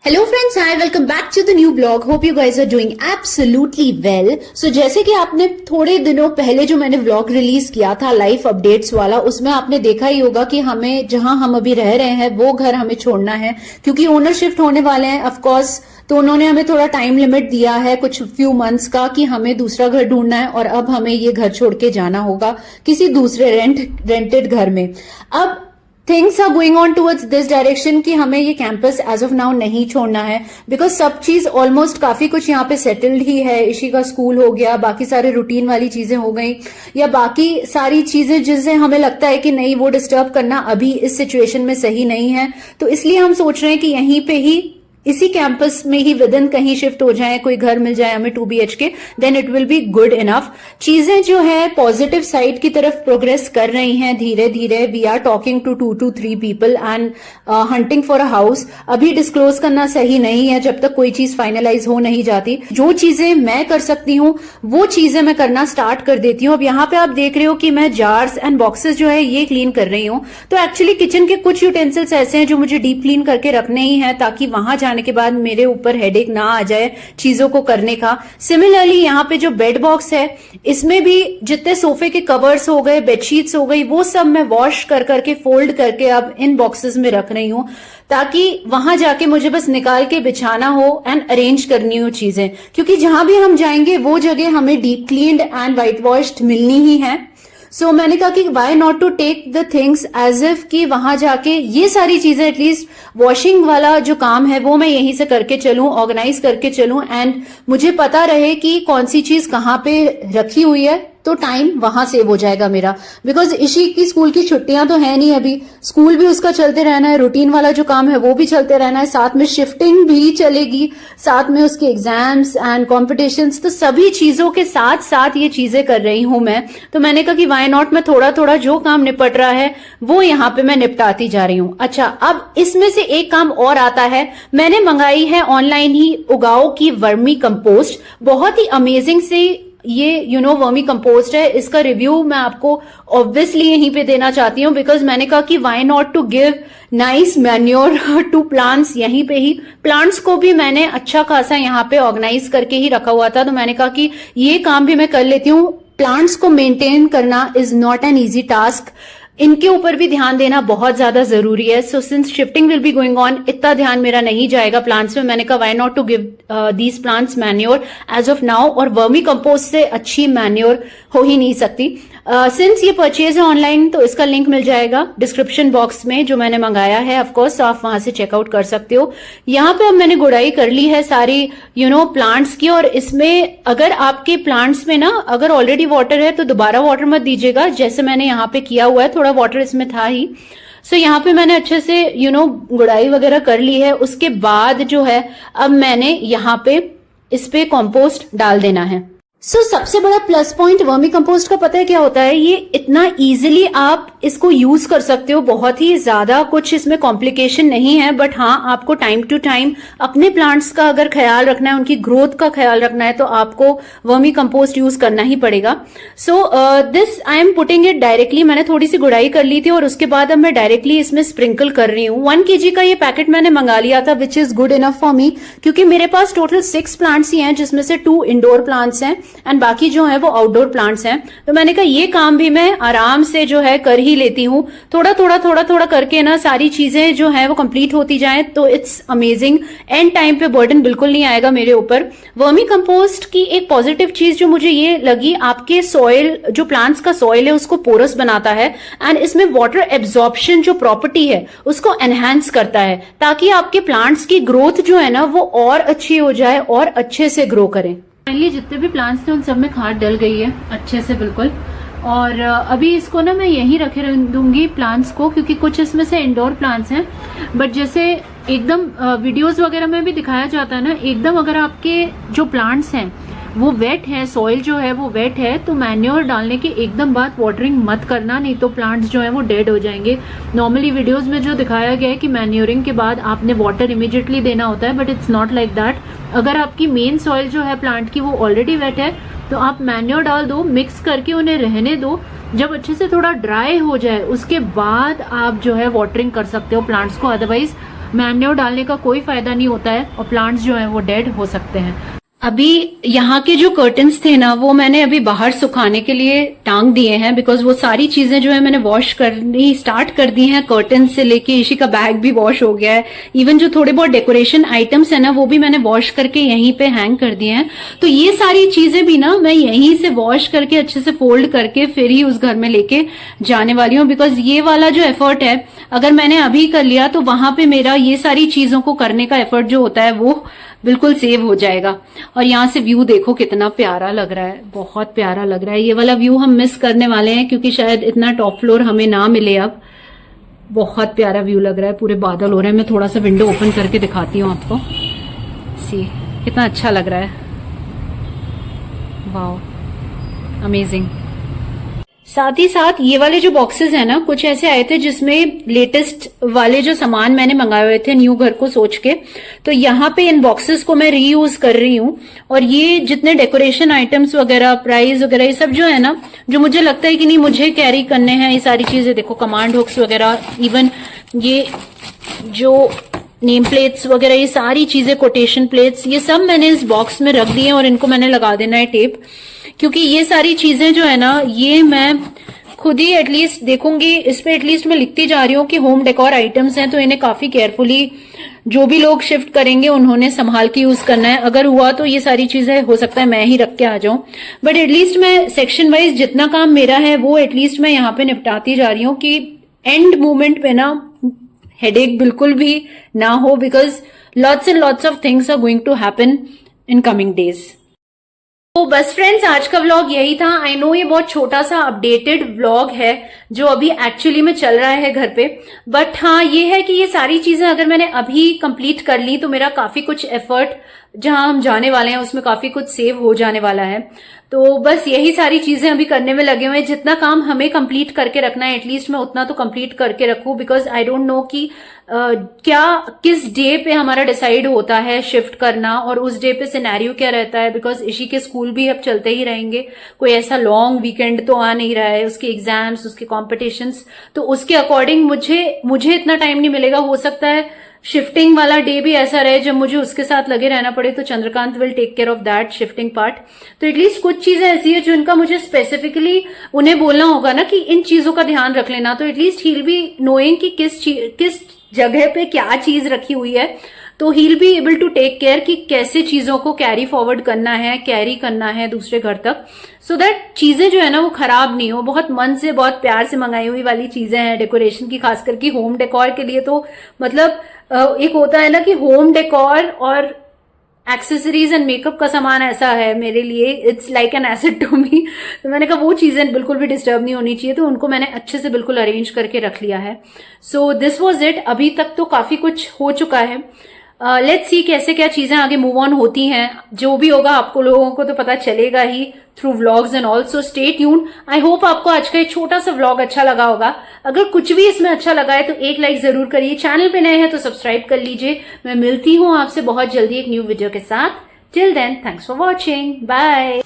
Hello friends, hi, welcome back to the new blog. Hope you guys are doing absolutely well. So जैसे कि आपने थोड़े दिनों पहले जो मैंने व्लॉग रिलीज किया था लाइफ अपडेट्स वाला, उसमें आपने देखा ही होगा कि हमें जहां हम अभी रह रहे हैं वो घर हमें छोड़ना है क्योंकि ओनर शिफ्ट होने वाले हैं ऑफ कोर्स। तो उन्होंने हमें थोड़ा टाइम लिमिट दिया है कुछ फ्यू मंथ्स का कि हमें दूसरा घर ढूंढना है और अब हमें ये घर छोड़ के जाना होगा किसी दूसरे रेंटेड घर में। अब things are going on towards this direction कि हमें ये कैंपस एज ऑफ नाउ नहीं छोड़ना है बिकॉज सब चीज ऑलमोस्ट काफी कुछ यहाँ पे सेटल्ड ही है। इशी का स्कूल हो गया, बाकी सारे रूटीन वाली चीजें हो गई या बाकी सारी चीजें जिससे हमें लगता है कि नहीं वो डिस्टर्ब करना अभी इस सिचुएशन में सही नहीं है। तो इसलिए हम सोच रहे हैं कि यहीं पे ही इसी कैंपस में ही विद इन कहीं शिफ्ट हो जाए, कोई घर मिल जाए हमें 2 BHK, then it will be good enough. चीजें जो है पॉजिटिव साइड की तरफ प्रोग्रेस कर रही हैं धीरे धीरे। We are talking to 2 to 3 people and hunting for a house. अभी डिस्क्लोज करना सही नहीं है जब तक कोई चीज फाइनलाइज हो नहीं जाती। जो चीजें मैं कर सकती हूँ वो चीजें मैं करना स्टार्ट कर देती हूँ। अब यहाँ पे आप देख रहे हो कि मैं जार्स एंड बॉक्सेस जो है ये क्लीन कर रही हूँ। तो एक्चुअली किचन के कुछ यूटेंसिल्स ऐसे हैं जो मुझे डीप क्लीन करके रखने ही है ताकि वहां जाने के बाद मेरे ऊपर हेडेक ना आ जाए चीजों को करने का। सिमिलरली यहाँ पे जो बेड बॉक्स है इसमें भी जितने सोफे के कवर्स हो गए, बेडशीट्स हो गई, वो सब मैं वॉश कर करके फोल्ड करके अब इन बॉक्सेस में रख रही हूं ताकि वहां जाके मुझे बस निकाल के बिछाना हो एंड अरेंज करनी हो चीजें, क्योंकि जहां भी हम जाएंगे वो जगह हमें deep cleaned and whitewashed मिलनी ही है। सो मैंने कहा कि why not to take the things as if कि वहां जाके ये सारी चीजें एटलीस्ट वॉशिंग वाला जो काम है वो मैं यहीं से करके चलूं, ऑर्गेनाइज करके चलूं एंड मुझे पता रहे कि कौन सी चीज कहाँ पे रखी हुई है, तो टाइम वहां सेव हो जाएगा मेरा। बिकॉज इशी की स्कूल की छुट्टियां तो है नहीं, अभी स्कूल भी उसका चलते रहना है, रूटीन वाला जो काम है वो भी चलते रहना है, साथ में शिफ्टिंग भी चलेगी, साथ में उसके एग्जाम्स एंड कॉम्पिटिशन्स। तो सभी चीजों के साथ साथ ये चीजें कर रही हूं मैं। तो मैंने कहा कि वाई नॉट मैं थोड़ा थोड़ा जो काम निपट रहा है वो यहाँ पे मैं निपटाती जा रही हूं। अच्छा, अब इसमें से एक काम और आता है, मैंने मंगाई है ऑनलाइन ही उगाओ की वर्मी कंपोस्ट। बहुत ही अमेजिंग से ये वर्मी कंपोस्ट है। इसका रिव्यू मैं आपको ऑब्वियसली यहीं पे देना चाहती हूँ बिकॉज मैंने कहा कि why not to give nice manure to plants. यहीं पे ही प्लांट्स को भी मैंने अच्छा खासा यहाँ पे ऑर्गेनाइज करके ही रखा हुआ था, तो मैंने कहा कि ये काम भी मैं कर लेती हूँ। प्लांट्स को मेंटेन करना is not an easy task, इनके ऊपर भी ध्यान देना बहुत ज्यादा जरूरी है। So since shifting will be going on, इतना ध्यान मेरा नहीं जाएगा प्लांट्स में। मैंने कहा why not to give these plants manure as of now, और वर्मी कंपोस्ट से अच्छी मैन्योर हो ही नहीं सकती। सिंस ये परचेज है ऑनलाइन तो इसका लिंक मिल जाएगा डिस्क्रिप्शन बॉक्स में जो मैंने मंगाया है, ऑफ कोर्स आप वहां से चेकआउट कर सकते हो। यहाँ पे अब मैंने गुड़ाई कर ली है सारी प्लांट्स की, और इसमें अगर आपके प्लांट्स में ना अगर ऑलरेडी वाटर है तो दोबारा वाटर मत दीजिएगा, जैसे मैंने यहाँ पे किया हुआ है, थोड़ा वाटर इसमें था ही। सो यहाँ पे मैंने अच्छे से गुड़ाई वगैरह कर ली है। उसके बाद जो है अब मैंने यहाँ पे इस पे कॉम्पोस्ट डाल देना है। सबसे बड़ा प्लस पॉइंट वर्मी कंपोस्ट का पता है क्या होता है, ये इतना इजीली आप इसको यूज कर सकते हो, बहुत ही ज्यादा कुछ इसमें कॉम्प्लिकेशन नहीं है। बट हाँ, आपको टाइम टू टाइम अपने प्लांट्स का अगर ख्याल रखना है, उनकी ग्रोथ का ख्याल रखना है, तो आपको वर्मी कंपोस्ट यूज करना ही पड़ेगा। So this I am putting it directly. मैंने थोड़ी सी गुड़ाई कर ली थी और उसके बाद अब मैं डायरेक्टली इसमें स्प्रिंकल कर रही हूँ। 1 kg का ये पैकेट मैंने मंगा लिया था which is good enough for me, क्योंकि मेरे पास टोटल 6 प्लांट्स ही हैं जिसमें से 2 इंडोर प्लांट्स हैं एंड बाकी जो है वो आउटडोर प्लांट्स हैं। तो मैंने कहा ये काम भी मैं आराम से जो है कर ही लेती हूँ, थोड़ा थोड़ा करके ना सारी चीजें जो है वो कंप्लीट होती जाएं, तो इट्स अमेजिंग। एंड टाइम पे बर्डन बिल्कुल नहीं आएगा मेरे ऊपर। वर्मी कंपोस्ट की एक पॉजिटिव चीज जो मुझे ये लगी, आपके सॉइल जो प्लांट्स का सॉइल है उसको पोरस बनाता है एंड इसमें वाटर एब्जॉर्प्शन जो प्रॉपर्टी है उसको एनहांस करता है, ताकि आपके प्लांट्स की ग्रोथ जो है ना वो और अच्छी हो जाए और अच्छे से ग्रो करें। फाइनली जितने भी प्लांट्स थे उन सब में खाद डल गई है अच्छे से बिल्कुल। और अभी इसको ना मैं यहीं रखे दूंगी प्लांट्स को, क्योंकि कुछ इसमें से इंडोर प्लांट्स हैं। बट जैसे एकदम वीडियोस वगैरह में भी दिखाया जाता है ना, एकदम अगर आपके जो प्लांट्स हैं वो वेट है, सॉइल जो है वो वेट है, तो मैन्योर डालने के एकदम बाद वाटरिंग मत करना, नहीं तो प्लांट्स जो है वो डेड हो जाएंगे। नॉर्मली वीडियोस में जो दिखाया गया है कि मैन्योरिंग के बाद आपने वाटर इमीडिएटली देना होता है, but it's not like that. अगर आपकी मेन सॉइल जो है प्लांट की वो ऑलरेडी वेट है तो आप मैन्योर डाल दो, मिक्स करके उन्हें रहने दो। जब अच्छे से थोड़ा ड्राई हो जाए उसके बाद आप जो है वाटरिंग कर सकते हो प्लांट्स को। अदरवाइज मैन्योर डालने का कोई फायदा नहीं होता है और प्लांट्स जो हैं वो डेड हो सकते हैं। अभी यहाँ के जो कर्टन्स थे ना वो मैंने अभी बाहर सुखाने के लिए टांग दिए हैं, बिकॉज वो सारी चीजें जो है मैंने वॉश करनी स्टार्ट कर दी हैं। कर्टन से लेके ईशी का बैग भी वॉश हो गया है, इवन जो थोड़े बहुत डेकोरेशन आइटम्स है ना वो भी मैंने वॉश करके यहीं पे हैंग कर दिए हैं। तो ये सारी चीजें भी ना मैं यहीं से वॉश करके अच्छे से फोल्ड करके फिर ही उस घर में लेके जाने वाली हूँ, बिकॉज ये वाला जो एफर्ट है अगर मैंने अभी कर लिया तो वहां पे मेरा ये सारी चीजों को करने का एफर्ट जो होता है वो बिल्कुल सेव हो जाएगा। और यहाँ से व्यू देखो कितना प्यारा लग रहा है, बहुत प्यारा लग रहा है। ये वाला व्यू हम मिस करने वाले हैं क्योंकि शायद इतना टॉप फ्लोर हमें ना मिले अब। बहुत प्यारा व्यू लग रहा है, पूरे बादल हो रहे हैं। मैं थोड़ा सा विंडो ओपन करके दिखाती हूँ आपको, सी कितना अच्छा लग रहा है। वाह, अमेजिंग। साथ ही साथ ये वाले जो बॉक्सेस है ना कुछ ऐसे आए थे जिसमें लेटेस्ट वाले जो सामान मैंने मंगाए हुए थे न्यू घर को सोच के, तो यहाँ पे इन बॉक्सेस को मैं रीयूज कर रही हूँ। और ये जितने डेकोरेशन आइटम्स वगैरह प्राइस वगैरह ये सब जो है ना जो मुझे लगता है कि नहीं मुझे कैरी करने हैं ये सारी चीजें, देखो कमांड हुक्स वगैरह, इवन ये जो नेम प्लेट्स वगैरह ये सारी चीजें, कोटेशन प्लेट्स, ये सब मैंने इस बॉक्स में रख दिए और इनको मैंने लगा देना है टेप, क्योंकि ये सारी चीजें जो है ना ये मैं खुद ही एटलीस्ट देखूंगी। इस पे एटलीस्ट मैं लिखती जा रही हूँ कि होम डेकोर आइटम्स हैं तो इन्हें काफी केयरफुली जो भी लोग शिफ्ट करेंगे उन्होंने संभाल के यूज करना है। अगर हुआ तो ये सारी चीजें हो सकता है मैं ही रख के आ जाऊं, बट एटलीस्ट मैं सेक्शन वाइज जितना काम मेरा है वो एटलीस्ट मैं यहाँ पे निपटाती जा रही हूँ कि एंड मोमेंट पे ना हेडेक बिल्कुल भी ना हो, because lots and lots of things are going to happen in coming days. तो बस फ्रेंड्स आज का व्लॉग यही था। आई नो ये बहुत छोटा सा अपडेटेड व्लॉग है जो अभी एक्चुअली में चल रहा है घर पे, बट हाँ ये है कि ये सारी चीजें अगर मैंने अभी कंप्लीट कर ली तो मेरा काफी कुछ एफर्ट जहां हम जाने वाले हैं उसमें काफी कुछ सेव हो जाने वाला है। तो बस यही सारी चीजें अभी करने में लगे हुए हैं। जितना काम हमें कंप्लीट करके रखना है एटलीस्ट मैं उतना तो कंप्लीट करके रखूं, बिकॉज आई डोंट नो कि क्या किस डे पे हमारा डिसाइड होता है शिफ्ट करना और उस डे पे सिनेरियो क्या रहता है, बिकॉज ईशी के स्कूल भी अब चलते ही रहेंगे, कोई ऐसा लॉन्ग वीकेंड तो आ नहीं रहा है, उसके एग्जाम्स उसके कॉम्पिटिशन्स, तो उसके अकॉर्डिंग मुझे इतना टाइम नहीं मिलेगा। हो सकता है शिफ्टिंग वाला डे भी ऐसा रहे जब मुझे उसके साथ लगे रहना पड़े, तो Chandrakant will take care of that shifting part. तो एटलीस्ट कुछ चीजें ऐसी है जिनका मुझे स्पेसिफिकली उन्हें बोलना होगा ना कि इन चीजों का ध्यान रख लेना, तो at least he will be knowing कि किस जगह पे क्या चीज रखी हुई है, तो he will be able to take care कि कैसे चीजों को कैरी फॉरवर्ड करना है, कैरी करना है दूसरे घर तक, सो दैट चीजें जो है ना वो खराब नहीं हो। बहुत मन से बहुत प्यार से मंगाई हुई वाली चीजें हैं डेकोरेशन की, खास करके होम डेकोर के लिए। तो मतलब एक होता है ना कि होम डेकोर और एक्सेसरीज एंड मेकअप का सामान ऐसा है मेरे लिए, it's like an asset to me. तो मैंने कहा वो चीजें बिल्कुल भी डिस्टर्ब नहीं होनी चाहिए, तो उनको मैंने अच्छे से बिल्कुल अरेंज करके रख लिया है। So this was it. अभी तक तो काफी कुछ हो चुका है। लेट्स सी कैसे क्या चीजें आगे मूव ऑन होती हैं। जो भी होगा आपको लोगों को तो पता चलेगा ही through vlogs and also stay tuned. I hope आपको आज का एक छोटा सा व्लॉग अच्छा लगा होगा। अगर कुछ भी इसमें अच्छा लगा है तो एक लाइक जरूर करिए, चैनल पे नए हैं तो सब्सक्राइब कर लीजिए। मैं मिलती हूँ आपसे बहुत जल्दी एक न्यू वीडियो के साथ। Till then thanks for watching, bye.